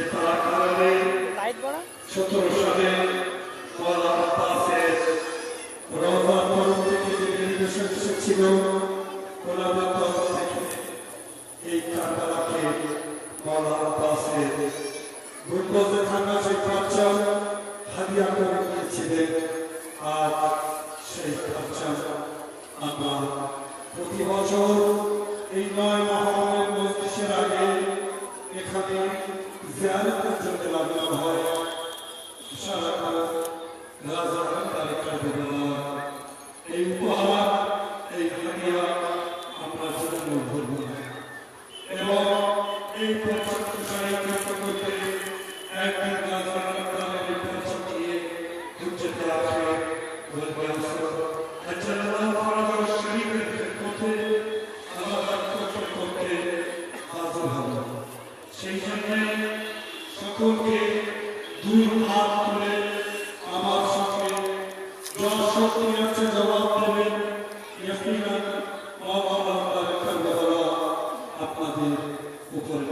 যে তার কারণে 17 সালে মওলানা আব্বাসের রওজা তরফ থেকে যে নির্দেশন এসেছিল গোলামের তরফ থেকে এই কারবালাকে মওলানা আব্বাসের গুলবজে থাকা সেই পাঁচজন হাদিয়া করে দিয়েছিলেন। আর সেই পাঁচজন আমরা প্রতি বছর এই 9 মহরমের মজলিসের আগে এখানে জিয়ারতের জন্য লাগানো হয়। এই উপহার এই হাদিয়া আমরা জীবনে ভুলব না এবং এই প্রচার করতে একদিন গাজার পৌঁছে দিয়ে উচ্চতে আসে বলবে সেই জন্য সকলকে দুই হাত তুলে আমার সঙ্গে শক্তি আছে জবাব দেবেন। আপনাদের উপরে